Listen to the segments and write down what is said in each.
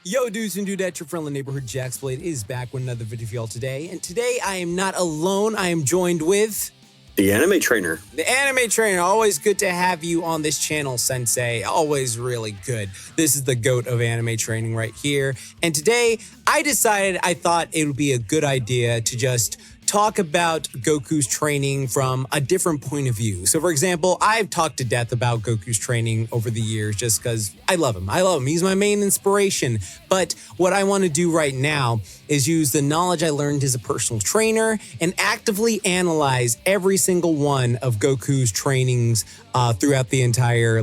Yo, dudes and dudettes, your friendly neighborhood Jaxblade is back with another video for y'all today. And today I am not alone. I am joined with... the anime trainer. The anime trainer. Always good to have you on this channel, Sensei. Always really good. This is the GOAT of anime training right here. And today I thought it would be a good idea to just talk about Goku's training from a different point of view. So for example, I've talked to death about Goku's training over the years just because I love him. He's my main inspiration. But what I want to do right now is use the knowledge I learned as a personal trainer and actively analyze every single one of Goku's trainings throughout the entire,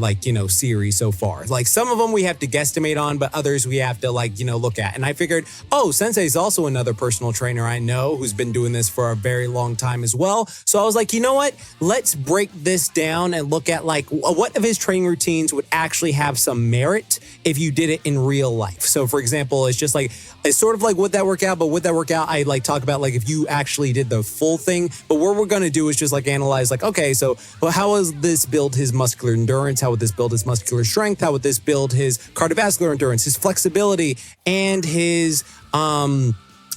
series so far. Like, some of them we have to guesstimate on, but others we have to, look at. And I figured, Sensei's also another personal trainer I know who's been doing this for a very long time as well. So I was like, you know what? Let's break this down and look at, what of his training routines would actually have some merit if you did it in real life. So, for example, it's just it's sort of like would that work out, but would that work out? I talk about if you actually did the full thing. But what we're going to do is just analyze okay, so how would this build his muscular endurance? How would this build his muscular strength? How would this build his cardiovascular endurance, his flexibility, and his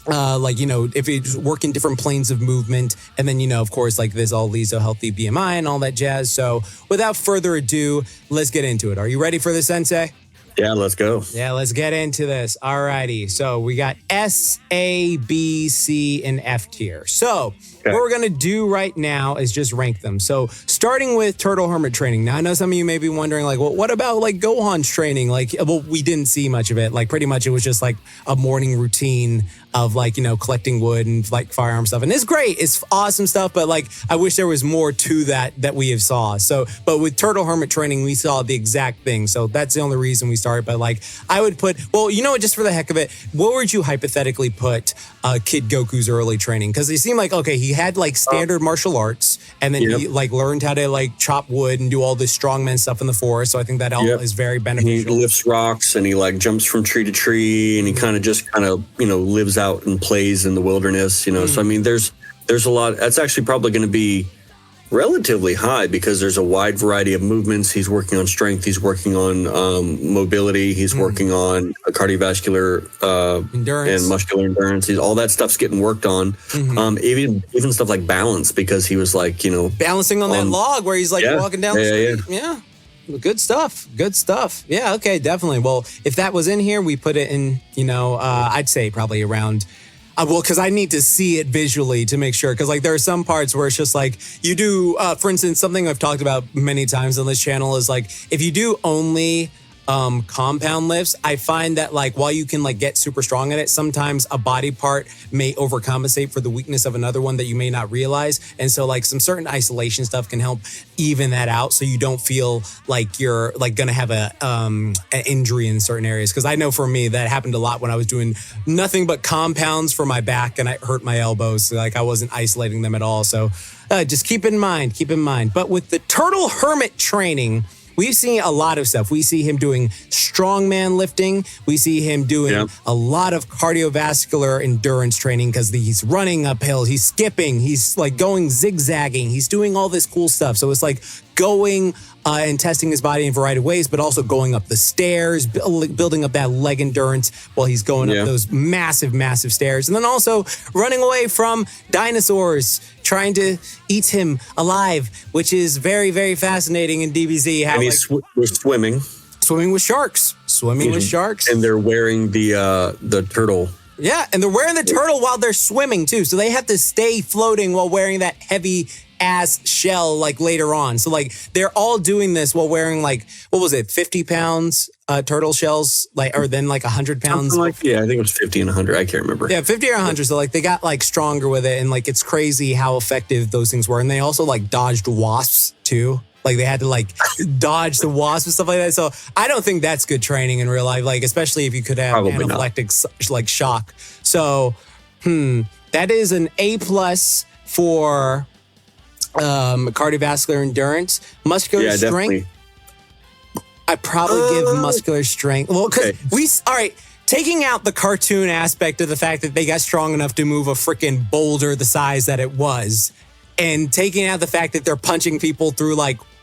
if it's working different planes of movement, and then, of course, this all leads to a healthy BMI and all that jazz. So without further ado, let's get into it. Are you ready for this, Sensei? Yeah, let's go. Yeah, let's get into this. Alrighty. So we got S, A, B, C, and F tier. So what we're going to do right now is just rank them. So starting with Turtle Hermit training. Now, I know some of you may be wondering, what about Gohan's training? We didn't see much of it. Pretty much it was just a morning routine of collecting wood and firearm stuff. And it's great. It's awesome stuff. But I wish there was more to that we have saw. So, but with Turtle Hermit training, we saw the exact thing. So that's the only reason we started. But I would put, just for the heck of it, what would you hypothetically put Kid Goku's early training? Because it seemed he had standard martial arts, and then he learned how to chop wood and do all this strongman stuff in the forest. So I think that all is very beneficial. He lifts rocks and he jumps from tree to tree, and he kind of lives out and plays in the wilderness. So I mean, there's a lot. That's actually probably going to be relatively high because there's a wide variety of movements. He's working on strength. He's working on mobility. He's working on cardiovascular endurance and muscular endurance. All that stuff's getting worked on. Even stuff like balance, because he was balancing on that log where he's walking down the street. Yeah. Good stuff. Yeah, okay, definitely. Well, if that was in here, we put it in, I'd say probably around... because I need to see it visually to make sure. Because there are some parts where it's just you do, for instance, something I've talked about many times on this channel is if you do only compound lifts, I find that while you can get super strong at it, sometimes a body part may overcompensate for the weakness of another one that you may not realize. And so some certain isolation stuff can help even that out, so you don't feel you're gonna have an injury in certain areas. Because I know for me that happened a lot when I was doing nothing but compounds for my back and I hurt my elbows. So, I wasn't isolating them at all. So just keep in mind. But with the Turtle Hermit training, we've seen a lot of stuff. We see him doing strongman lifting. We see him doing a lot of cardiovascular endurance training because he's running uphill, he's skipping, he's going zigzagging, he's doing all this cool stuff. So it's going and testing his body in a variety of ways, but also going up the stairs, building up that leg endurance while he's going up those massive, massive stairs. And then also running away from dinosaurs, trying to eat him alive, which is very, very fascinating in DBZ. How, and he's swimming. Swimming with sharks. And they're wearing the turtle. Yeah, and they're wearing the turtle while they're swimming, too. So they have to stay floating while wearing that heavy ass shell later on. So they're all doing this while wearing 50 pounds turtle shells, or then 100 pounds. I think it was 50 and 100. I can't remember. Yeah, 50 or 100. So they got stronger with it, and it's crazy how effective those things were. And they also dodged wasps too. They had to dodge the wasp and stuff like that. So I don't think that's good training in real life, especially if you could have anaphylactic shock. So that is an A+ for cardiovascular endurance. Muscular strength. I'd probably give muscular strength. Well, because all right, taking out the cartoon aspect of the fact that they got strong enough to move a freaking boulder the size that it was, and taking out the fact that they're punching people through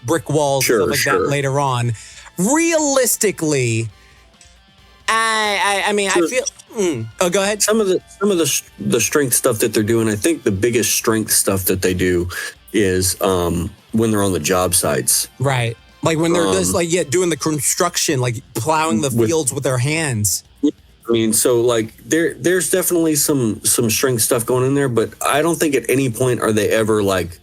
brick walls and stuff that later on, realistically, I mean, I feel. Oh, go ahead. Some of the strength stuff that they're doing, I think the biggest strength stuff that they do is when they're on the job sites. Right. Like when they're just doing the construction, like plowing the fields with their hands. I mean, so like there's definitely some strength stuff going in there, but I don't think at any point are they ever like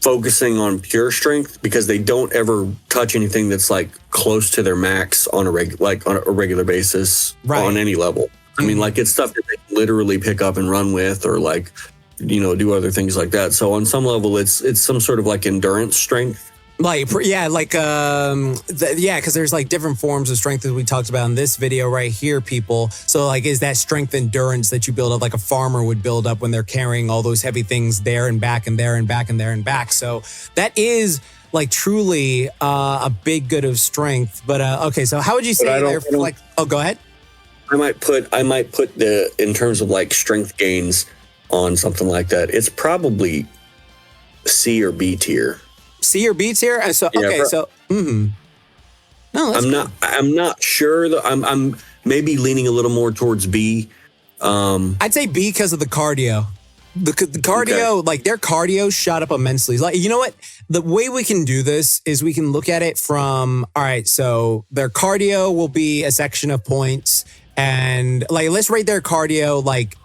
focusing on pure strength, because they don't ever touch anything that's like close to their max on a regular basis on any level. I mean, like it's stuff that they can literally pick up and run with, or like, do other things like that. So on some level, it's some sort of like endurance strength. Because there's like different forms of strength that we talked about in this video right here, people. So like, is that strength endurance that you build up like a farmer would build up when they're carrying all those heavy things there and back and there and back and there and back. So that is like truly a big good of strength. But okay, so how would you say go ahead. I might put in terms of like strength gains on something like that, it's probably C or B tier. C or B tier? No, I'm not sure though. I'm maybe leaning a little more towards B. I'd say B because of the cardio. The cardio, like their cardio shot up immensely. Like, you know what? The way we can do this is we can look at it from, all right, so their cardio will be a section of points, and like let's rate their cardio like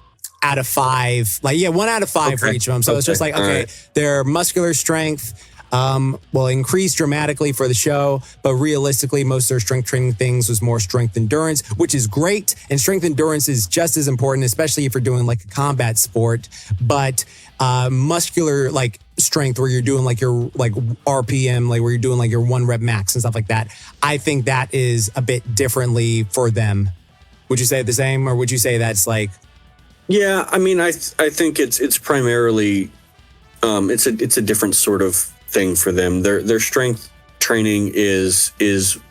out of 5. Like 1 out of 5 for each of them. So it's just like, okay, their muscular strength will increase dramatically for the show, but realistically, most of their strength training things was more strength endurance, which is great. And strength endurance is just as important, especially if you're doing like a combat sport. But muscular like strength, where you're doing like your like RPM, like where you're doing like your 1 rep max and stuff like that, I think that is a bit differently for them. Would you say the same, or would you say that's like? Yeah, I mean, I think it's primarily it's a different sort of thing for them. Their strength training is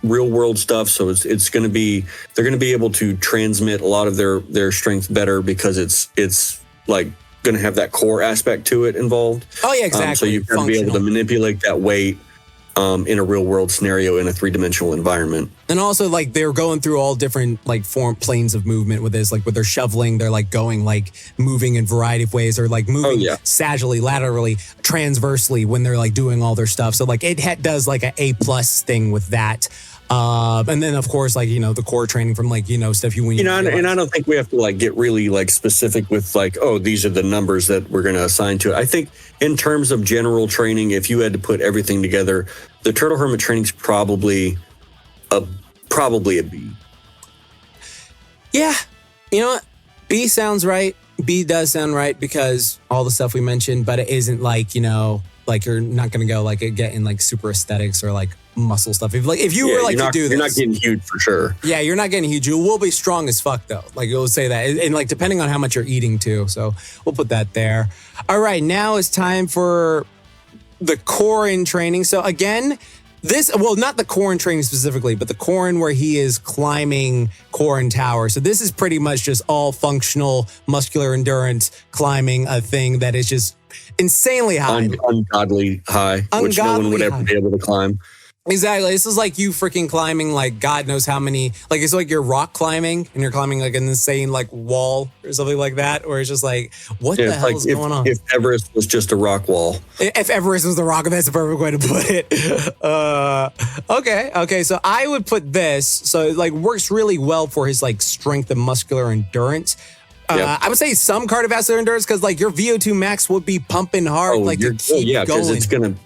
real world stuff, so it's going to be, they're going to be able to transmit a lot of their strength better, because it's like going to have that core aspect to it involved. Oh yeah, exactly. So you're going to be able to manipulate that weight in a real world scenario in a 3-dimensional environment. And also like they're going through all different like planes of movement with this, like with their shoveling, they're like going like moving in a variety of ways, or like moving sagittally, laterally, transversely when they're like doing all their stuff. So like it does like an A+ thing with that. And then of course, like, the core training from like, stuff and I don't think we have to like get really like specific with like, oh, these are the numbers that we're going to assign to it. I think in terms of general training, if you had to put everything together, the Turtle Hermit training's probably a B. Yeah. You know what? B sounds right. B does sound right, because all the stuff we mentioned, but it isn't like, like you're not going to go like get in like super aesthetics or like muscle stuff. If you were like to do this, you're not getting huge for sure. Yeah, you're not getting huge. You will be strong as fuck though. Like you'll say that, and like depending on how much you're eating too. So we'll put that there. All right, now it's time for the Korin training. So again, not the Korin training specifically, but the Korin where he is climbing Korin Tower. So this is pretty much just all functional muscular endurance climbing a thing that is just insanely high. Ungodly high, which no one would ever be able to climb. Exactly. This is like you freaking climbing like God knows how many, like it's like you're rock climbing and you're climbing like an insane like wall or something like that, or it's just like, what the hell is going on? If Everest was just a rock wall. If Everest was the rock, that's the perfect way to put it. Okay. So I would put this, so it like works really well for his like strength and muscular endurance. I would say some cardiovascular endurance, because like your VO2 max would be pumping hard. Because it's going to,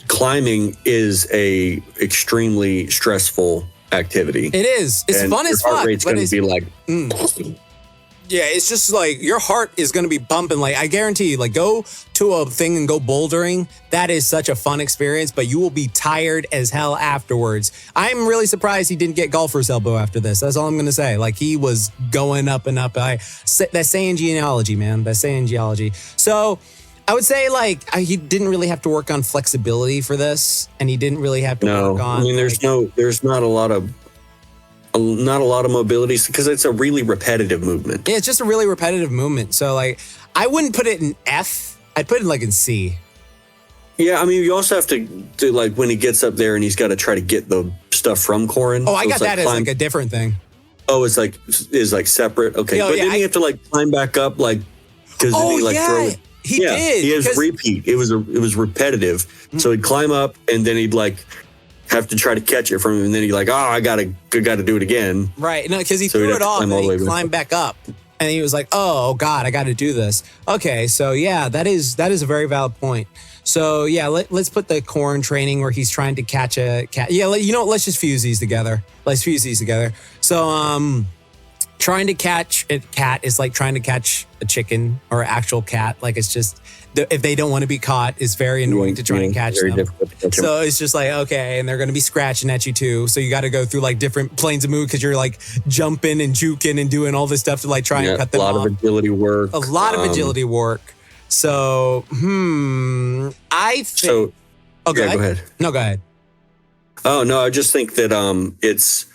climbing is a extremely stressful activity. It is. It's fun as fuck. Your heart rate's going to be like. Yeah, it's just like your heart is going to be bumping. Like I guarantee you, like go to a thing and go bouldering. That is such a fun experience, but you will be tired as hell afterwards. I'm really surprised he didn't get golfer's elbow after this. That's all I'm going to say. Like he was going up and up. That's Saiyan genealogy, man. That's Saiyan genealogy. So I would say like he didn't really have to work on flexibility for this, and he didn't really have to work on. I mean, there's not a lot of mobility, because it's a really repetitive movement. Yeah, it's just a really repetitive movement. So like, I wouldn't put it in F. I'd put it like in C. Yeah, I mean, you also have to like when he gets up there and he's got to try to get the stuff from Korin. Oh, I got that as like a different thing. Oh, is like separate. Okay, but then you have to like climb back up, like because then he like throw it. He did. He has repeat. It was repetitive. Mm-hmm. So he'd climb up and then he'd like have to try to catch it from him, and then he's like, I gotta do it again. Right. No, because he threw it off and he climbed back up. And he was like, oh God, I gotta do this. Okay, so yeah, that is a very valid point. So yeah, let's put the Korin training where he's trying to catch a cat. Yeah, let's just fuse these together. So trying to catch a cat is like trying to catch a chicken or an actual cat. Like it's just, if they don't want to be caught, it's very annoying to try and catch them. So it's just like, okay, and they're going to be scratching at you too. So you got to go through like different planes of movement because you're like jumping and juking and doing all this stuff to like try and cut them off. A lot of agility work. So, I think... So, go ahead. No, go ahead. Oh, no, I just think that it's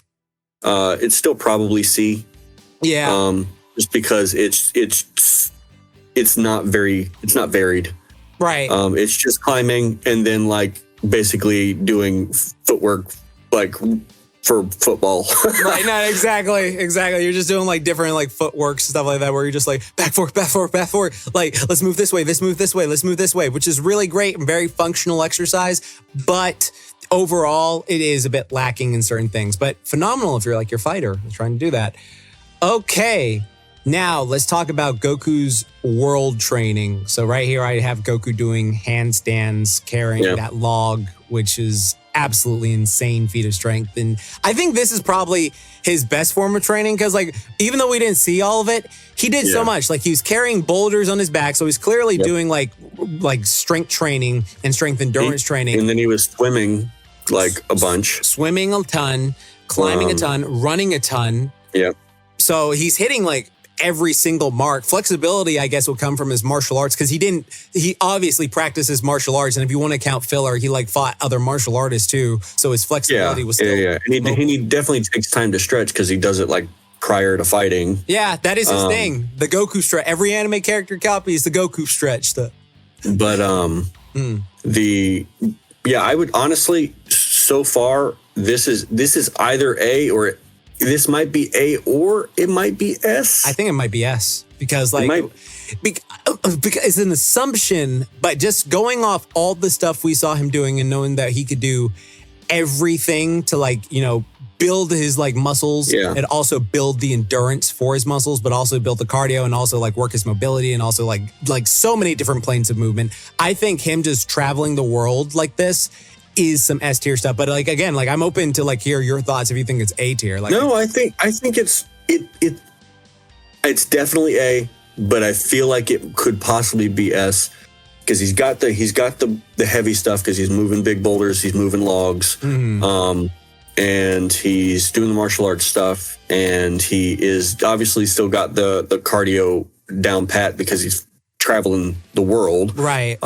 still probably C. Yeah. Just because it's not varied. Right. It's just climbing and then like basically doing footwork like for football. Right. No, exactly. You're just doing like different like footwork stuff like that where you're just like back forth. Like let's move this way, let's move this way, which is really great and very functional exercise, but overall it is a bit lacking in certain things, but phenomenal if you're like your fighter trying to do that. Okay. Now, let's talk about Goku's world training. So right here, I have Goku doing handstands, carrying that log, which is absolutely insane feat of strength. And I think this is probably his best form of training because, like, even though we didn't see all of it, he did so much. Like, he was carrying boulders on his back, so he's clearly doing, like strength training and strength endurance training. And then he was swimming, like, a bunch. Swimming a ton, climbing a ton, running a ton. Yeah. So he's hitting, like, every single mark. Flexibility, I guess, will come from his martial arts because he obviously practices martial arts. And if you want to count filler, he like fought other martial artists too. So his flexibility was still. Yeah. And he definitely takes time to stretch because he does it like prior to fighting. Yeah, that is his thing. The Goku stretch. Every anime character copies the Goku stretch. But I would honestly, so far, this is either A or this might be A or it might be S. I think it might be S because because it's an assumption, but just going off all the stuff we saw him doing and knowing that he could do everything to like, build his like muscles and also build the endurance for his muscles, but also build the cardio and also like work his mobility and also like so many different planes of movement. I think him just traveling the world like this is some S tier stuff, but like again, like I'm open to like hear your thoughts if you think it's A tier. Like, no, I think it's definitely A, but I feel like it could possibly be S because he's got the heavy stuff because he's moving big boulders, he's moving logs, and he's doing the martial arts stuff, and he is obviously still got the cardio down pat because he's traveling the world, right?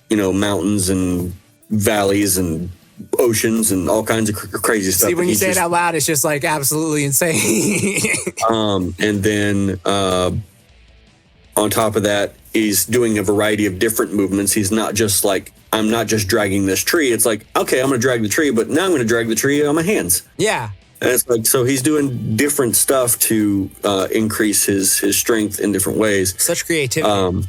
Mountains and valleys and oceans and all kinds of crazy stuff. See, when you say it out loud, it's just like absolutely insane. And then on top of that, he's doing a variety of different movements. He's not just like, I'm not just dragging this tree. It's like, okay, I'm going to drag the tree, but now I'm going to drag the tree on my hands. Yeah. And it's like, so he's doing different stuff to increase his strength in different ways. Such creativity.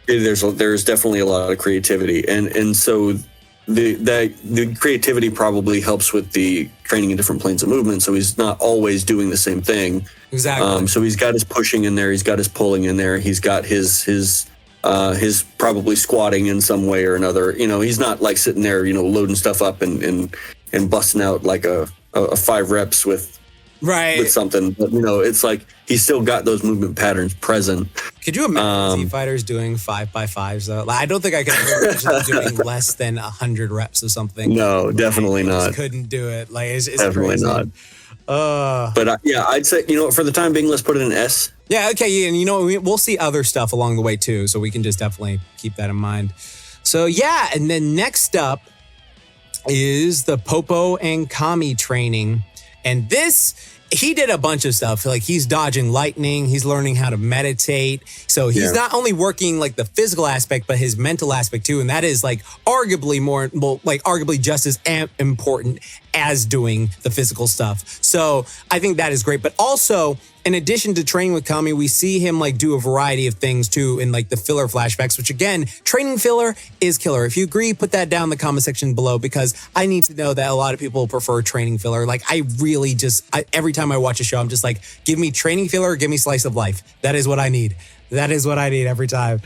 There's definitely a lot of creativity. And so the creativity probably helps with the training in different planes of movement. So he's not always doing the same thing. Exactly. So he's got his pushing in there. He's got his pulling in there. He's got his probably squatting in some way or another. He's not like sitting there, loading stuff up and busting out like a 5 reps with something. But, it's like he's still got those movement patterns present. Could you imagine Z fighters doing 5x5s though? Like, I don't think I could ever imagine doing less than 100 reps of something. No, definitely not. Couldn't do it. Like it's definitely crazy. not. But I'd say for the time being, let's put it in S. Yeah. Okay. Yeah, and we'll see other stuff along the way too, so we can just definitely keep that in mind. So yeah, and then next up is the Popo and Kami training, and he did a bunch of stuff. Like he's dodging lightning. He's learning how to meditate. So he's not only working like the physical aspect, but his mental aspect too. And that is like arguably just as important as doing the physical stuff. So I think that is great. But also, in addition to training with Kami, we see him like do a variety of things too in like the filler flashbacks, which again, training filler is killer. If you agree, put that down in the comment section below, because I need to know that a lot of people prefer training filler. Like I really just, every time I watch a show, I'm just like, give me training filler, give me slice of life. That is what I need. That is what I need every time.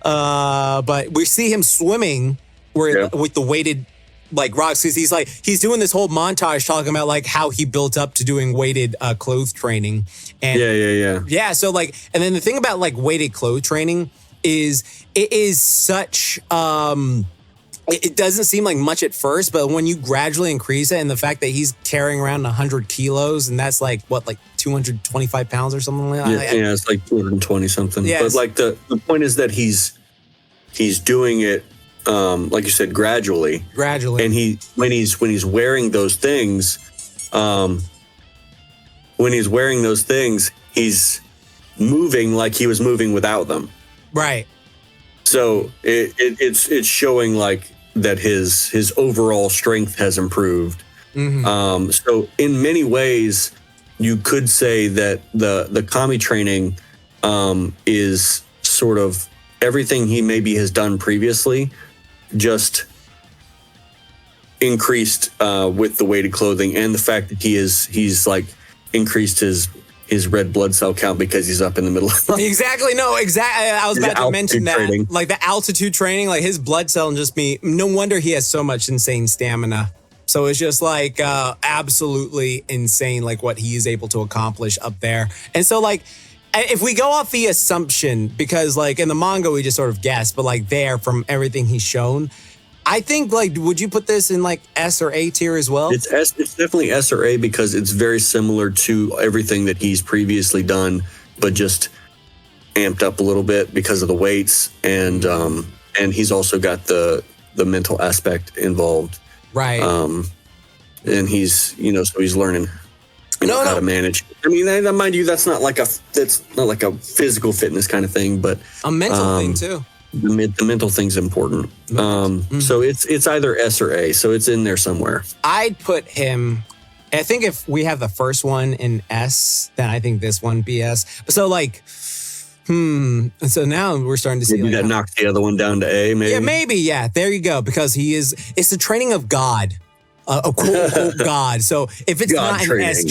But we see him swimming with the weighted like rocks, because he's doing this whole montage talking about like how he built up to doing weighted clothes training. And yeah. So like, and then the thing about like weighted clothes training is it is such it doesn't seem like much at first, but when you gradually increase it, and the fact that he's carrying around 100 kilos, and that's like what, like 225 pounds or something like that. Yeah, it's like 220 something. Yeah, but like the point is that he's doing it like you said, gradually. And when he's wearing those things, he's moving like he was moving without them. Right. So it's showing like that his overall strength has improved. Mm-hmm. So in many ways, you could say that the Kami training is sort of everything he maybe has done previously, just increased with the weighted clothing, and the fact that he's like increased his red blood cell count because he's up in the middle of exactly. I was about to mention that training. Like the altitude training, like his blood cell and just no wonder he has so much insane stamina. So it's just like absolutely insane, like what he is able to accomplish up there. And so like, if we go off the assumption, because like in the manga we just sort of guess, but like there from everything he's shown, I think like, would you put this in like S or A tier as well? It's definitely S or A, because it's very similar to everything that he's previously done, but just amped up a little bit because of the weights, and he's also got the mental aspect involved. Right. And he's, so he's learning how to manage. I mean, mind you, that's not like a physical fitness kind of thing, but a mental thing too. The mental thing's important. So it's either S or A. So it's in there somewhere. I'd put him. I think if we have the first one in S, then I think this one be S. So like, And so now we're starting to see maybe that knocks the other one down to A. Maybe. Yeah, maybe. Yeah, there you go. Because it's the training of God. A quote unquote God. So if it's God not an training. S,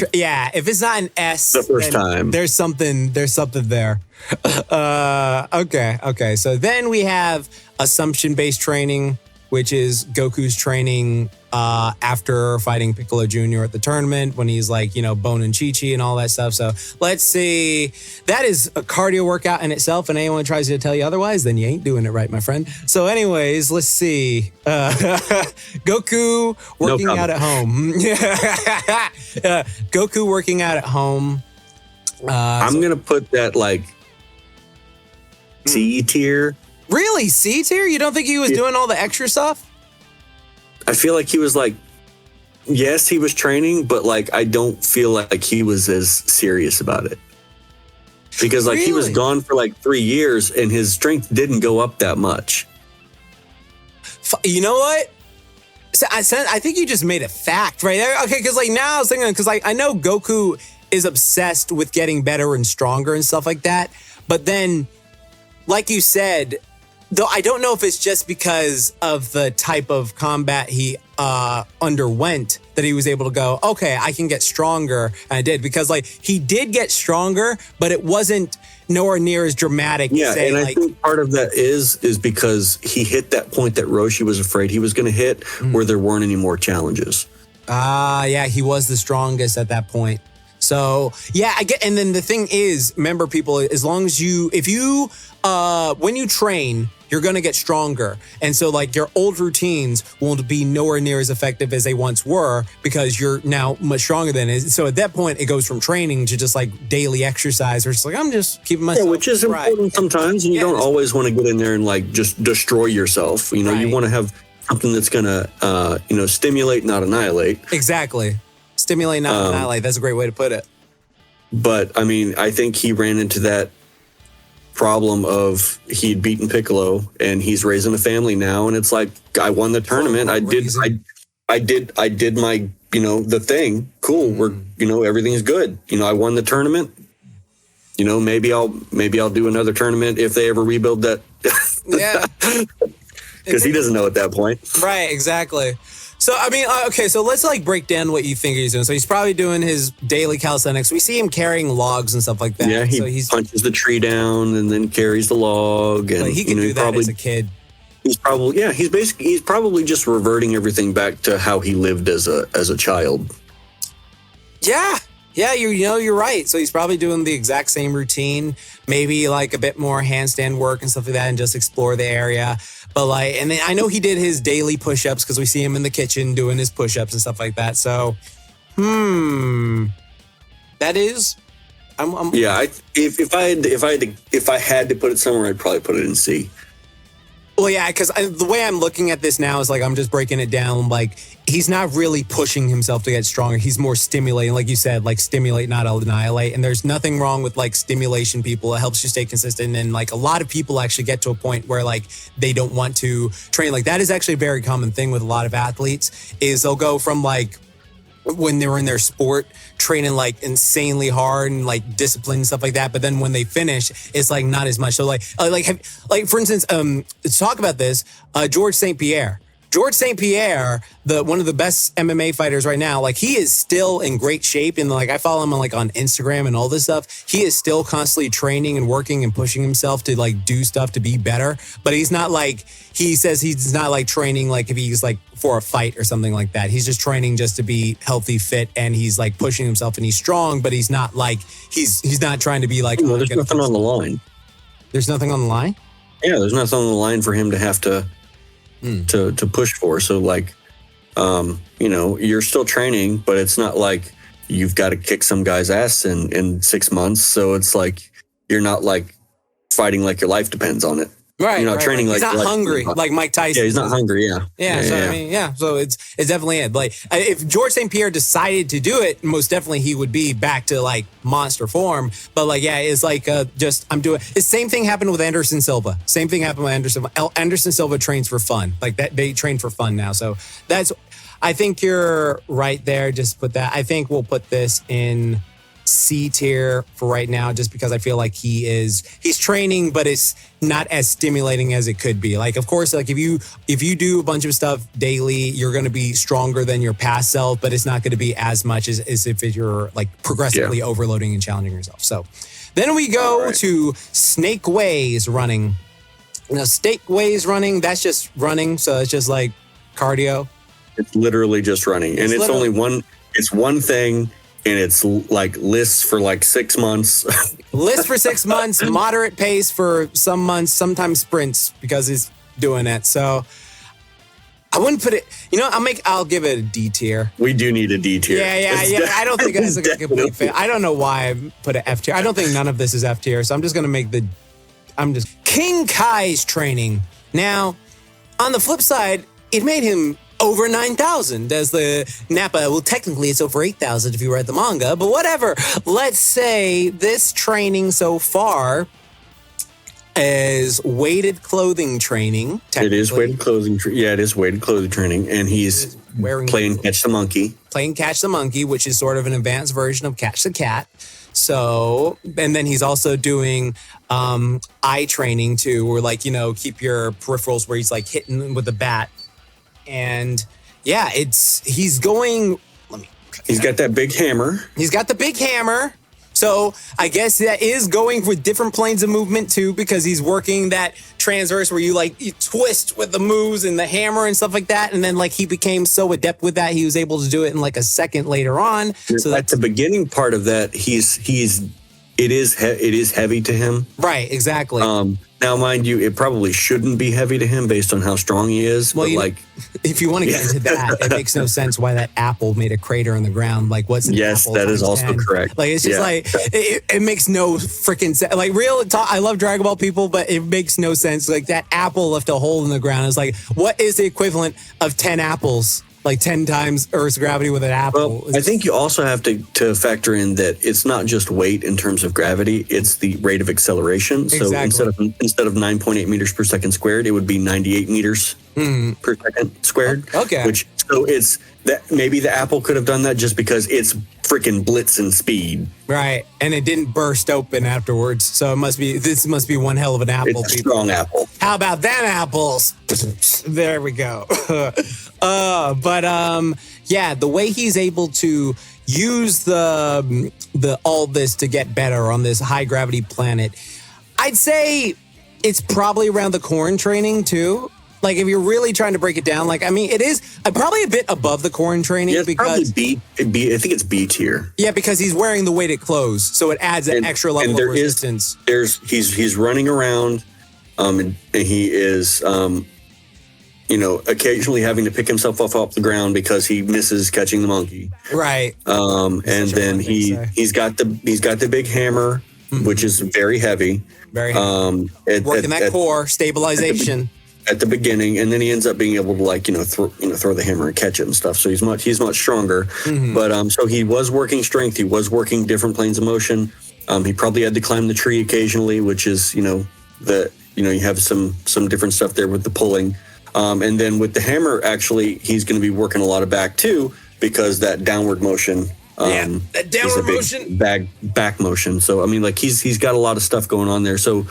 if it's not an S, the first time, there's something there. Okay. So then we have assumption-based training, which is Goku's training after fighting Piccolo Jr. at the tournament, when he's like, boning Chi-Chi and all that stuff. So let's see. That is a cardio workout in itself, and anyone tries to tell you otherwise, then you ain't doing it right, my friend. So anyways, let's see. Goku working out at home. Goku working out at home. I'm going to put that like C tier. Really? C tier? You don't think he was doing all the extra stuff? I feel like he was like, yes, he was training, but like, I don't feel like he was as serious about it. Because like he was gone for like 3 years and his strength didn't go up that much. You know what? So I think you just made a fact right there. Okay, because like now I was thinking, because like I know Goku is obsessed with getting better and stronger and stuff like that. But then, like you said, though I don't know if it's just because of the type of combat he underwent that he was able to go, okay, I can get stronger. And I did, because like he did get stronger, but it wasn't nowhere near as dramatic. Yeah, and I think part of that is because he hit that point that Roshi was afraid he was going to hit, where there weren't any more challenges. Yeah, he was the strongest at that point. So yeah, I get. And then the thing is, remember, people, as long as when you train, you're going to get stronger. And so like your old routines won't be nowhere near as effective as they once were, because you're now much stronger than it. So at that point, it goes from training to just like daily exercise, or just like, I'm just keeping myself. Yeah, which is important sometimes. And you don't always want to get in there and like just destroy yourself. You want to have something that's going to, stimulate, not annihilate. Exactly. Stimulate, not annihilate. That's a great way to put it. But I mean, I think he ran into that problem of he'd beaten Piccolo and he's raising a family now, and it's like, I won the tournament. I did my the thing. Cool. We're, everything's good. I won the tournament. Maybe I'll do another tournament if they ever rebuild that. Yeah. Because he doesn't know at that point. Right, exactly. So, I mean, okay, so let's break down what you think he's doing. So he's probably doing his daily calisthenics. We see him carrying logs and stuff like that. Yeah, he punches the tree down and then carries the log. And he can do that as a kid. He's probably just reverting everything back to how he lived as a child. Yeah. Yeah, you're right. So he's probably doing the exact same routine, maybe a bit more handstand work and stuff like that, and just explore the area. But and then I know he did his daily push-ups because we see him in the kitchen doing his push-ups and stuff like that. So, that is, yeah. If I had to put it somewhere, I'd probably put it in C. Well, yeah, because the way I'm looking at this now is I'm just breaking it down. He's not really pushing himself to get stronger. He's more stimulating, like you said, stimulate, not annihilate. And there's nothing wrong with stimulation people. It helps you stay consistent. And a lot of people actually get to a point where they don't want to train. That is actually a very common thing with a lot of athletes is they'll go from when they were in their sport, training insanely hard and discipline and stuff like that. But then when they finish, it's not as much. So for instance, let's talk about this. George St. Pierre. George St. Pierre, one of the best MMA fighters right now, he is still in great shape. And I follow him on Instagram and all this stuff. He is still constantly training and working and pushing himself to do stuff to be better. But he's not he says he's not training if he's for a fight or something like that. He's just training just to be healthy, fit, and he's pushing himself and he's strong, but he's not he's not trying to be there's nothing on the line. There's nothing on the line? Yeah, there's nothing on the line for him to have to push for. So you're still training, but it's not you've got to kick some guy's ass in 6 months. So it's you're not fighting your life depends on it. Right. You're not training he's not hungry like Mike Tyson. Yeah, he's not hungry. Yeah. Yeah. So it's definitely it. If George St. Pierre decided to do it, most definitely he would be back to monster form. But it's I'm doing the same thing happened with Anderson Silva. Same thing happened with Anderson. Anderson Silva trains for fun. They train for fun now. So I think you're right there. Just put that. I think we'll put this in C tier for right now, just because I feel he's training, but it's not as stimulating as it could be. Of course, if you do a bunch of stuff daily, you're going to be stronger than your past self, but it's not going to be as much as if you're progressively overloading and challenging yourself. So then we go to Snakeway's running. Now, Snakeway's running, that's just running. So it's just cardio. It's literally just running. And it's only one thing. And it's lists for 6 months. List for 6 months, moderate pace for some months, sometimes sprints because he's doing it. So I wouldn't put it, I'll give it a D tier. We do need a D tier. Yeah. I don't think it's a complete fit. I don't know why I put an F tier. I don't think none of this is F tier. So I'm just going to make King Kai's training. Now, on the flip side, it made him over 9,000 as the Nappa. Well, technically it's over 8,000 if you read the manga, but whatever. Let's say this training so far is weighted clothing training. It is weighted clothing. It is weighted clothing training. And he's playing Catch the Monkey. Playing Catch the Monkey, which is sort of an advanced version of Catch the Cat. So, and then he's also doing eye training too, where keep your peripherals where he's hitting with the bat. And yeah, he's going. He's got that big hammer. He's got the big hammer. So I guess that is going with different planes of movement too, because he's working that transverse where you twist with the moves and the hammer and stuff like that. And then he became so adept with that, he was able to do it in a second later on. So at the beginning part of that, it is heavy to him. Right, exactly. Now, mind you, it probably shouldn't be heavy to him based on how strong he is. Well, but if you want to get into that, it makes no sense why that apple made a crater in the ground. What's an apple? Yes, that is also 10? Correct. It's just it makes no freaking sense. I love Dragon Ball people, but it makes no sense. That apple left a hole in the ground. It's what is the equivalent of 10 apples? 10 times Earth's gravity with an apple. Well, I think you also have to factor in that it's not just weight in terms of gravity, it's the rate of acceleration. So instead of 9.8 meters per second squared, it would be 98 meters per second squared. Okay. Which So it's that maybe the Apple could have done that just because it's freaking blitz and speed. Right. And it didn't burst open afterwards. So this must be one hell of an apple. It's a strong apple. How about them apples? There we go. Yeah, the way he's able to use the all this to get better on this high gravity planet, I'd say it's probably around the Korin training too. Like if you're really trying to break it down, like I mean, it is probably a bit above the Korin training. Yeah, it's because probably B. I think it's B tier. Yeah, because he's wearing the weighted clothes, so it adds an extra level of resistance. He's running around, and he is occasionally having to pick himself off the ground because he misses catching the monkey. Right. And then he's got the big hammer, which is very heavy. Very heavy. Working that core stabilization at the beginning, and then he ends up being able to throw the hammer and catch it and stuff. So he's much stronger. Mm-hmm. But so he was working strength. He was working different planes of motion. He probably had to climb the tree occasionally, which is you have some different stuff there with the pulling. And then with the hammer, actually, he's going to be working a lot of back too, because that downward motion. That downward motion, back motion. So I mean, like he's got a lot of stuff going on there. So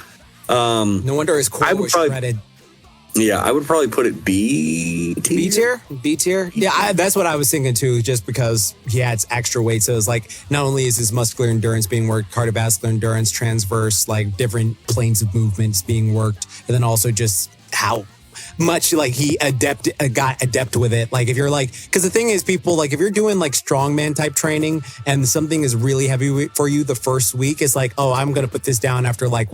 no wonder his core was shredded. Yeah, I would probably put it B tier. B tier. Yeah, that's what I was thinking too. Just because he adds extra weight, so it's like not only is his muscular endurance being worked, cardiovascular endurance, transverse, like different planes of movements being worked, and then also just how much like he got adept with it. Like if you're like, because the thing is, people like if you're doing like strongman type training and something is really heavy for you the first week, it's like, oh, I'm gonna put this down after like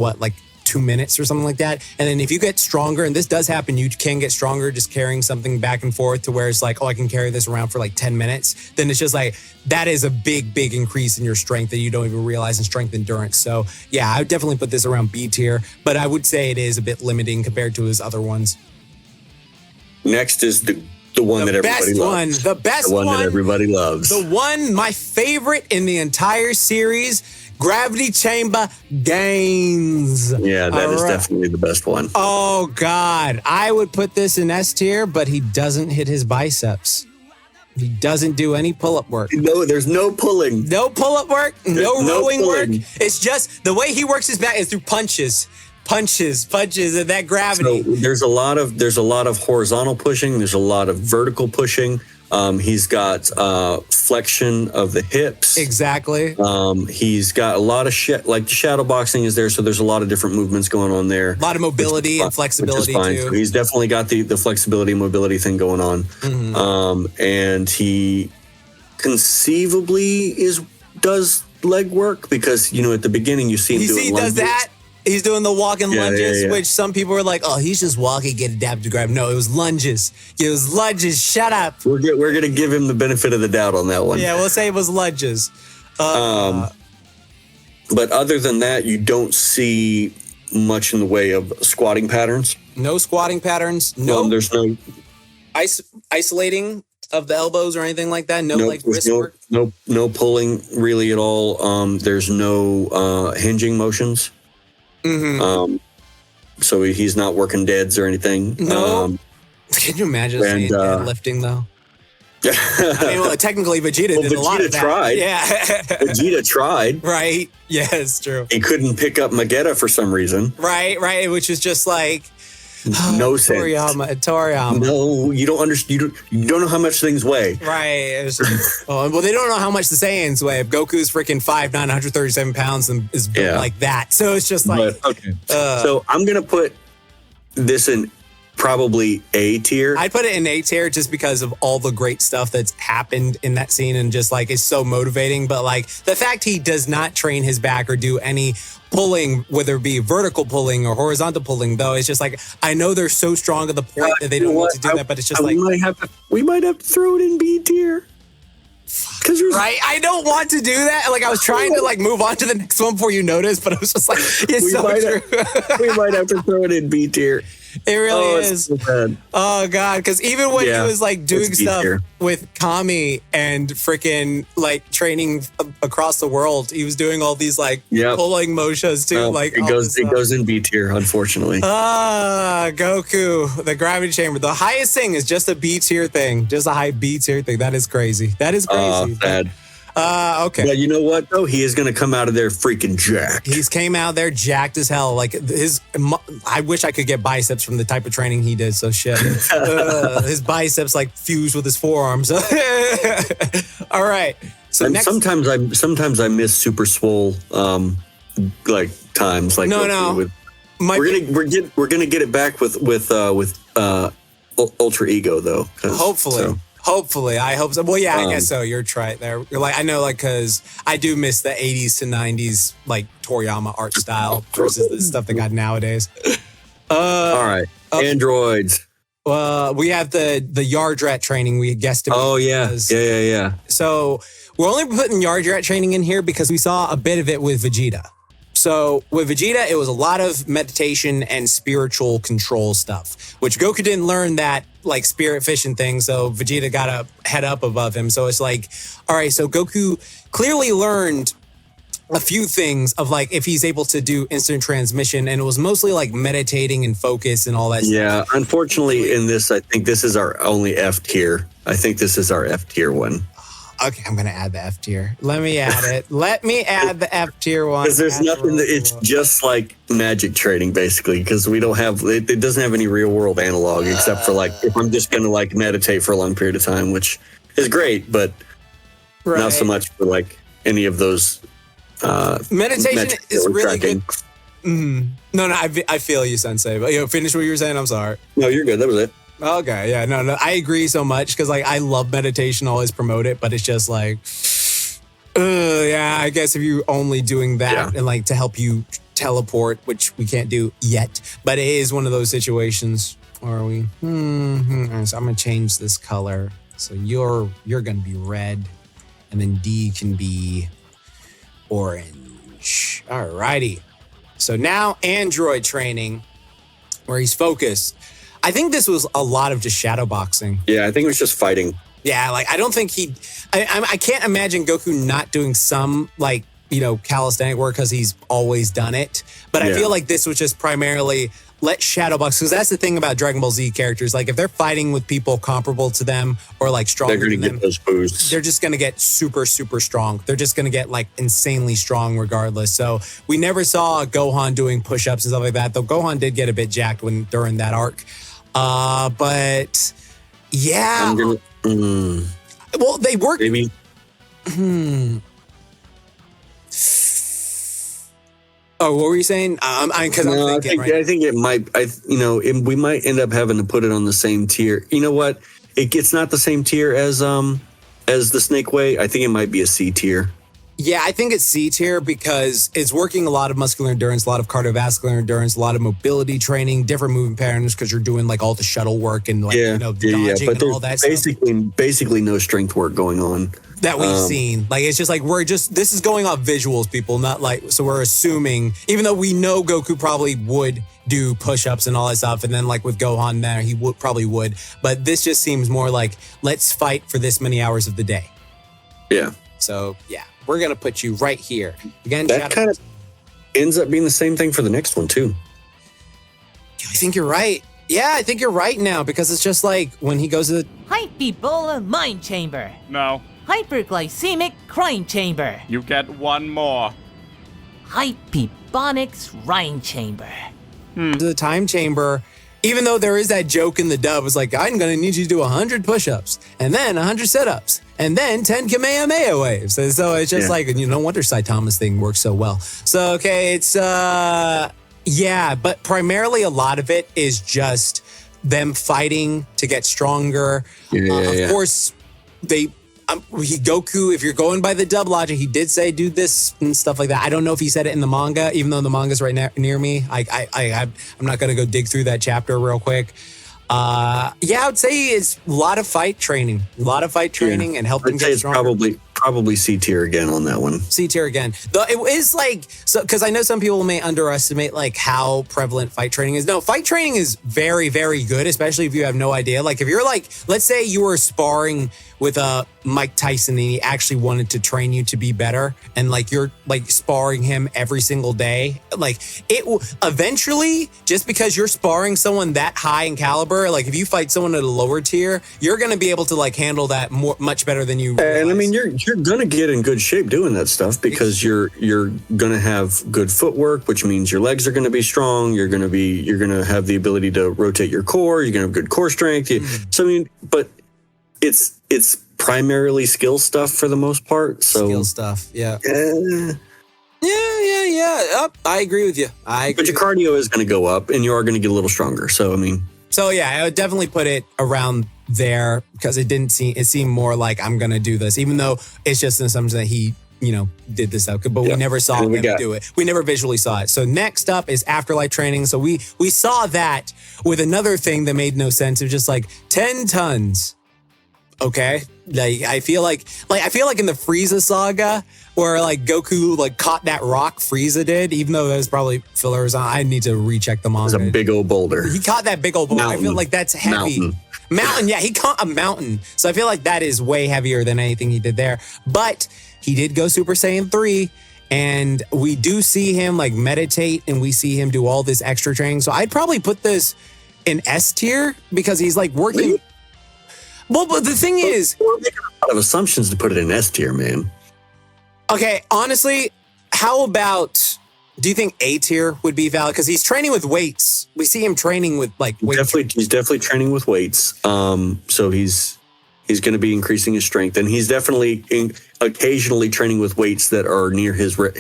2 minutes or something like that. And then if you get stronger, and this does happen, you can get stronger just carrying something back and forth to where it's like, oh, I can carry this around for like 10 minutes. Then it's just like, that is a big increase in your strength that you don't even realize in strength endurance. So yeah, I would definitely put this around B tier, but I would say it is a bit limiting compared to his other ones. Next is the one that everybody loves. The best one that everybody loves. The one, my favorite in the entire series, Gravity Chamber Gains. Yeah, that is definitely the best one. Oh, God. I would put this in S tier, but he doesn't hit his biceps. He doesn't do any pull-up work. No, there's no pulling. No pull-up work, no rowing work. It's just the way he works his back is through punches, and that gravity. So there's a lot of horizontal pushing. There's a lot of vertical pushing. He's got flexion of the hips. Exactly. He's got a lot of like the shadow boxing is there, so there's a lot of different movements going on there. A lot of mobility and flexibility too. So he's definitely got the flexibility and mobility thing going on. Mm-hmm. And he conceivably does leg work because at the beginning you see him doing. He does that. He's doing the walking lunges, which some people were like, oh, he's just walking, get adapted to grab. No, it was lunges. It was lunges. Shut up. We're going to give him the benefit of the doubt on that one. Yeah, we'll say it was lunges. But other than that, you don't see much in the way of squatting patterns. No squatting patterns. No. There's no isolating of the elbows or anything like that. No wrist work. No pulling really at all. There's no hinging motions. Mm-hmm. So he's not working deads or anything. No. Can you imagine saying deadlifting though? I mean, well, technically Vegeta did a lot of that. Tried. Yeah. Vegeta tried. Right. Yeah, it's true. He couldn't pick up Vegeta for some reason. Right. Which is just like no sense. Toriyama. No, you don't understand. You don't know how much things weigh. Right. Well, they don't know how much the Saiyans weigh. If Goku's freaking 5'9", 137 pounds and is built like that. So it's just like... okay. So I'm going to put this in probably A tier. I'd put it in A tier just because of all the great stuff that's happened in that scene and just like it's so motivating. But like the fact he does not train his back or do any pulling, whether it be vertical pulling or horizontal pulling, though, it's just like I know they're so strong at the point that they don't want to do that, but it's just we might have to throw it in B tier. Right, I don't want to do that. Like I was trying to like move on to the next one before you noticed, but I was just like, it's so true. We might have to throw it in B tier. It really is. So bad. Oh God, because even when he was like doing stuff with Kami and freaking like training across the world, he was doing all these like pulling motions too. Well, like it goes in B tier, unfortunately. Goku, the gravity chamber. The highest thing is just a B tier thing, just a high B tier thing. That is crazy. That is crazy. Sad. Okay. Yeah, you know what though? He is going to come out of there freaking jacked. He's came out there jacked as hell. Like I wish I could get biceps from the type of training he did. So shit, his biceps like fused with his forearms. All right. So and sometimes I miss super swole, like times like no. We're gonna get it back with Ultra Ego though. Hopefully, I hope so. Well, yeah, I guess so. You're right there. You're like, I know, like, because I do miss the 80s to 90s, like, Toriyama art style versus the stuff they got nowadays. All right. Androids. We have the Yardrat training we guessed. Oh, yeah. Yeah. So we're only putting Yardrat training in here because we saw a bit of it with Vegeta. So with Vegeta, it was a lot of meditation and spiritual control stuff, which Goku didn't learn that like spirit fishing thing. So Vegeta got a head up above him. So it's like, all right, so Goku clearly learned a few things of like if he's able to do instant transmission, and it was mostly like meditating and focus and all that stuff. Yeah, unfortunately in this, I think this is our only F tier. I think this is our F tier one. Okay, I'm going to add the F tier. Let me add it. Let me add the F tier one. Because there's nothing it's just like magic trading, basically, because we don't have, it doesn't have any real world analog except for like, if I'm just going to like meditate for a long period of time, which is great, but not so much for like any of those. Meditation is really good. No, I feel you, Sensei. But finish what you were saying. I'm sorry. No, you're good. That was it. Okay, yeah, no, I agree so much because like I love meditation, always promote it, but it's just like, I guess if you're only doing that and like to help you teleport, which we can't do yet, but it is one of those situations. Or are we? So I'm gonna change this color. So you're gonna be red, and then D can be orange. Alrighty. So now Android training, where he's focused. I think this was a lot of just shadow boxing. Yeah, I think it was just fighting. Yeah, like I don't think I can't imagine Goku not doing some like, calisthenic work because he's always done it. But I feel like this was just primarily let shadow box, because that's the thing about Dragon Ball Z characters. Like if they're fighting with people comparable to them or like stronger than them, get those boosts. They're just going to get super, super strong. They're just going to get like insanely strong regardless. So we never saw Gohan doing push-ups and stuff like that, though Gohan did get a bit jacked during that arc. But yeah. Well, they work. Maybe. Oh, what were you saying? I think it might. We might end up having to put it on the same tier. You know what? It's not the same tier as the Snakeway. I think it might be a C tier. Yeah, I think it's C tier because it's working a lot of muscular endurance, a lot of cardiovascular endurance, a lot of mobility training, different movement patterns because you're doing like all the shuttle work and like dodging but and all that stuff. Basically no strength work going on that we've seen. Like it's just like this is going off visuals, people, not like, so we're assuming, even though we know Goku probably would do push-ups and all that stuff, and then like with Gohan there, he probably would, but this just seems more like let's fight for this many hours of the day. Yeah. So yeah. We're going to put you right here. Again, that kind of ends up being the same thing for the next one, too. I think you're right. Yeah, I think you're right now, because it's just like when he goes to the Hyperbolic Mind Chamber. No. Hyperglycemic Crime Chamber. You get one more. Hyperbonics Rhyme Chamber. The time chamber, even though there is that joke in the dub, it's like, I'm going to need you to do 100 push-ups, and then 100 sit-ups, and then 10 Kamehameha waves. And so it's just like, no wonder Saitama's thing works so well. So, okay, it's, but primarily a lot of it is just them fighting to get stronger. Of course, Goku, if you're going by the dub logic, he did say do this and stuff like that. I don't know if he said it in the manga, even though the manga's right near me. I'm not going to go dig through that chapter real quick. I would say it's a lot of fight training, and helping get stronger. It's probably C tier again on that one. C tier again. Though it is like, so because I know some people may underestimate like how prevalent fight training is. No, fight training is very, very good, especially if you have no idea. Like if you're like, let's say you were sparring with Mike Tyson and he actually wanted to train you to be better, and like you're like sparring him every single day, like it will eventually, just because you're sparring someone that high in caliber, like if you fight someone at a lower tier, you're going to be able to like handle that much better than you realize. And I mean, you're going to get in good shape doing that stuff because you're going to have good footwork, which means your legs are going to be strong. You're going to have the ability to rotate your core. You're going to have good core strength. So I mean, but it's primarily skill stuff for the most part. So skill stuff, yeah. Yeah. I agree with you. But your cardio is going to go up, and you are going to get a little stronger. So I mean, I would definitely put it around there because it seemed more like I'm going to do this, even though it's just an assumption that he, did this stuff. But we never saw him do it. We never visually saw it. So next up is Afterlife training. So we saw that with another thing that made no sense. It was just like 10 tons. Okay, like I feel like in the Frieza saga where like Goku like caught that rock Frieza did, even though that was probably fillers. I need to recheck the manga. It was a big old boulder. He caught that big old boulder. Mountain. I feel like that's heavy. Mountain, yeah, he caught a mountain. So I feel like that is way heavier than anything he did there. But he did go Super Saiyan 3. And we do see him like meditate, and we see him do all this extra training. So I'd probably put this in S tier because he's like working. Well, but the thing is, we're making a lot of assumptions to put it in S tier, man. Okay, honestly, how about, do you think A tier would be valid? Because he's training with weights. We see him training with like weights. He's definitely training with weights. So he's going to be increasing his strength, and he's definitely occasionally training with weights that are near his 1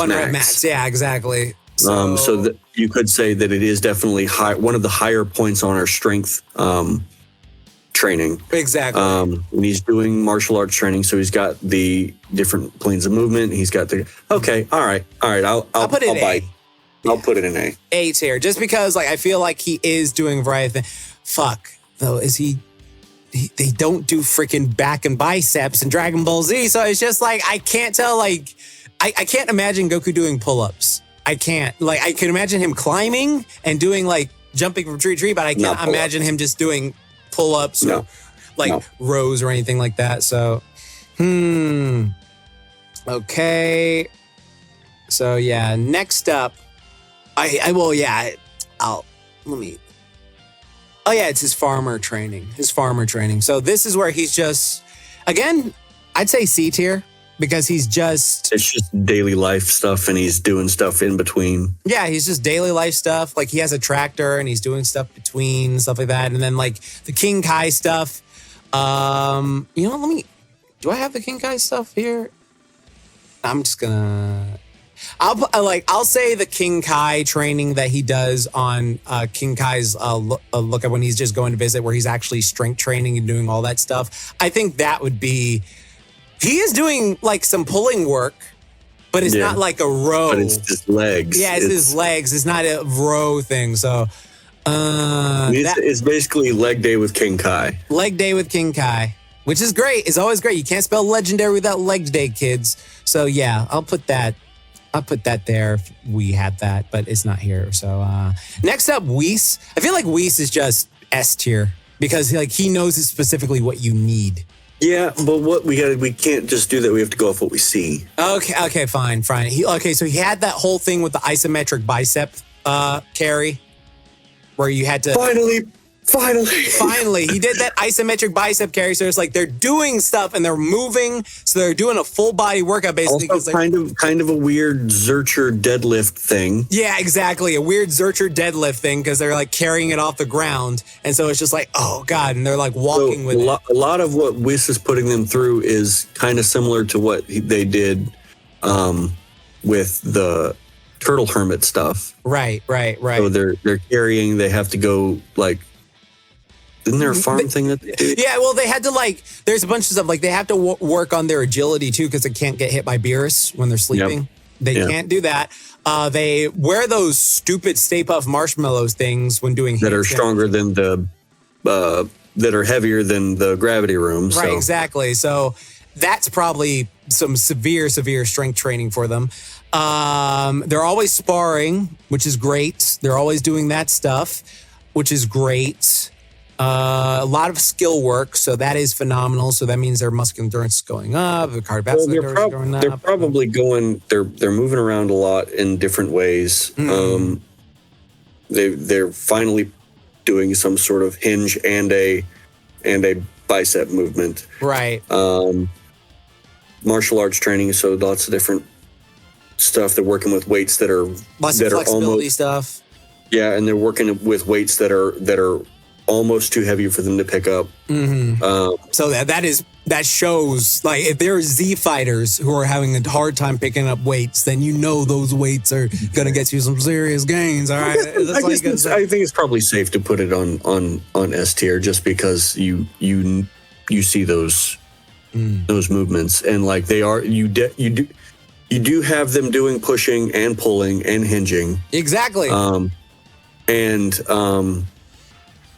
rep max. Yeah, exactly. So that you could say that it is definitely one of the higher points on our strength training. Exactly. And he's doing martial arts training, so he's got the different planes of movement. He's got the all right. I'll put it in A. I'll put it in A tier, just because like I feel like he is doing variety of things. Fuck though, is he? They don't do freaking back and biceps in Dragon Ball Z, so it's just like I can't tell. Like I can't imagine Goku doing pull-ups. I can't. Like I can imagine him climbing and doing like jumping from tree to tree, but I can't imagine him just doing pull-ups or rows or anything like that. So, okay. So yeah, next up, it's his farmer training. So this is where he's just, again, I'd say C tier because it's just daily life stuff, and he's doing stuff in between. Yeah, he's just daily life stuff. Like he has a tractor and he's doing stuff between, stuff like that. And then like the King Kai stuff. Do I have the King Kai stuff here? I'm just gonna, I'll say the King Kai training that he does on King Kai's look at when he's just going to visit, where he's actually strength training and doing all that stuff. I think that would be, he is doing like some pulling work, but it's not like a row. But it's just legs. Yeah, it's his legs. It's not a row thing. So it's basically leg day with King Kai. Leg day with King Kai, which is great. It's always great. You can't spell legendary without leg day, kids. So yeah, I'll put that there if we had that, but it's not here. So next up, Whis. I feel like Whis is just S tier because like he knows specifically what you need. Yeah, but we can't just do that. We have to go off what we see. Okay, fine. So he had that whole thing with the isometric bicep carry, where you had to Finally, he did that isometric bicep carry. So it's like they're doing stuff and they're moving. So they're doing a full body workout basically. Also kind of a weird Zercher deadlift thing. Yeah, exactly. A weird Zercher deadlift thing because they're like carrying it off the ground. And so it's just like, oh God. And they're like walking with it. A lot of what Whis is putting them through is kind of similar to what they did with the Turtle Hermit stuff. Right. So they're carrying, they have to go like, isn't there a farm thing that they do? Yeah, well, they had to there's a bunch of stuff. Like they have to work on their agility too because they can't get hit by Beerus when they're sleeping. Yep. They can't do that. They wear those stupid Stay Puft Marshmallows things when doing that are stronger than that are heavier than the gravity room. Right, exactly. So that's probably some severe strength training for them. They're always sparring, which is great. They're always doing that stuff, which is great. A lot of skill work, so that is phenomenal. So that means their muscular endurance is going up, the cardiovascular endurance is going up. They're probably going. They're moving around a lot in different ways. They're finally doing some sort of hinge and a bicep movement. Right. Martial arts training, so lots of different stuff. They're working with weights that are lots of flexibility stuff. Yeah, and they're working with weights that are almost too heavy for them to pick up. So that shows, like, if there are Z fighters who are having a hard time picking up weights, then you know those weights are gonna get you some serious gains. All right, I think it's probably safe to put it on S tier, just because you see those movements, and like they are you do have them doing pushing and pulling and hinging exactly, and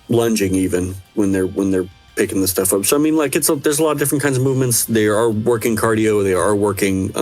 lunging even when they're picking the stuff up. So I mean, like there's a lot of different kinds of movements. They are working cardio, they are working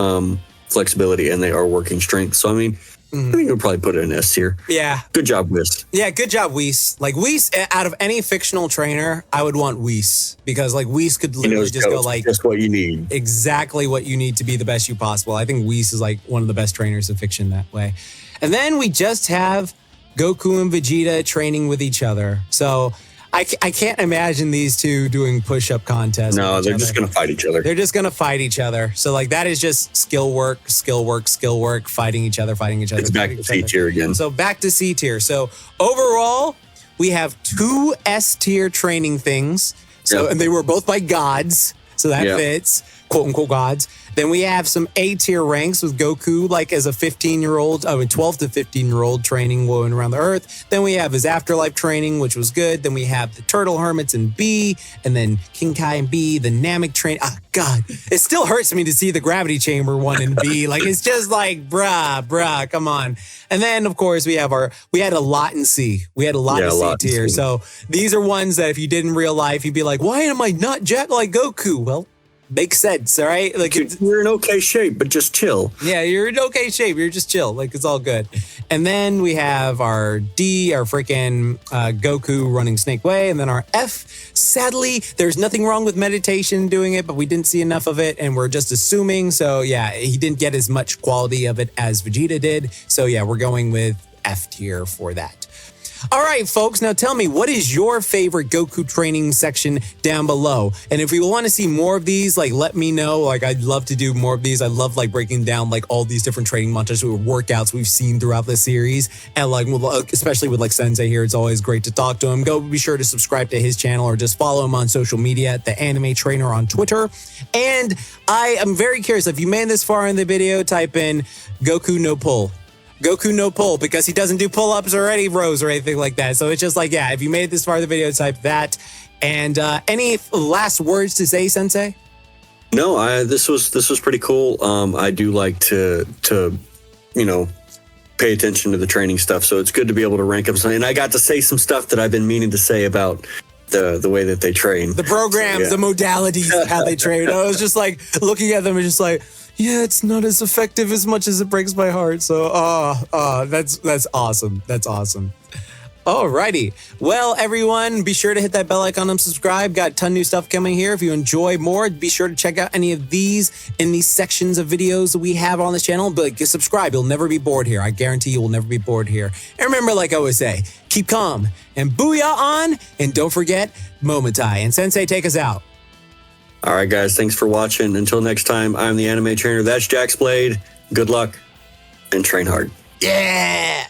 flexibility, and they are working strength. So I mean, I think we'll probably put it in S tier. Yeah. Good job, Whis. Yeah, good job, Whis. Like Whis, out of any fictional trainer, I would want Whis, because like Whis could literally just go like just what you need. Exactly what you need to be the best you possible. I think Whis is like one of the best trainers of fiction that way. And then we just have Goku and Vegeta training with each other. So I can't imagine these two doing push-up contests. No, they're just going to fight each other. They're just going to fight each other. So like that is just skill work, fighting each other. It's back to C tier again. So back to C tier. So overall, we have 2 S tier training things. So and they were both by gods. So that fits, quote unquote gods. Then we have some A tier ranks with Goku, like as a 12 to 15-year-old training going around the Earth. Then we have his Afterlife training, which was good. Then we have the Turtle Hermits in B, and then King Kai in B, the Namek train. Oh, God, it still hurts me to see the Gravity Chamber one in B. Like, it's just like, bruh, come on. And then, of course, we had a lot in C. We had a lot in C tier. So these are ones that if you did in real life, you'd be like, why am I not jacked like Goku? Well, makes sense, all right? Like you're in okay shape, but just chill. Yeah, you're in okay shape. You're just chill. Like, it's all good. And then we have our D, our freaking Goku running Snakeway, and then our F. Sadly, there's nothing wrong with meditation doing it, but we didn't see enough of it, and we're just assuming. So yeah, he didn't get as much quality of it as Vegeta did. So yeah, we're going with F tier for that. All right, folks, now tell me, what is your favorite Goku training section down below? And if you want to see more of these, like, let me know. Like, I'd love to do more of these. I love, like, breaking down, like, all these different training montages or workouts we've seen throughout the series. And, like, especially with, like, Sensei here, it's always great to talk to him. Go be sure to subscribe to his channel or just follow him on social media at The Anime Trainer on Twitter. And I am very curious, if you made this far in the video, type in Goku no pull. Goku no pull, because he doesn't do pull-ups or any rows or anything like that. So it's just like, yeah, if you made it this far in the video, type that. And any last words to say, Sensei? No, this was pretty cool. I do like to pay attention to the training stuff. So it's good to be able to rank up something. And I got to say some stuff that I've been meaning to say about the way that they train. The programs, the modalities, how they train. I was just like looking at them and just like, yeah, it's not as effective as much as it breaks my heart. So, that's awesome. That's awesome. Alrighty. Well, everyone, be sure to hit that bell icon and subscribe. Got a ton of new stuff coming here. If you enjoy more, be sure to check out any of these in these sections of videos that we have on this channel. But subscribe. You'll never be bored here. I guarantee you will never be bored here. And remember, like I always say, keep calm and booyah on. And don't forget, Momentai. And Sensei, take us out. All right, guys. Thanks for watching. Until next time, I'm the Anime Trainer. That's Jaxblade. Good luck and train hard. Yeah.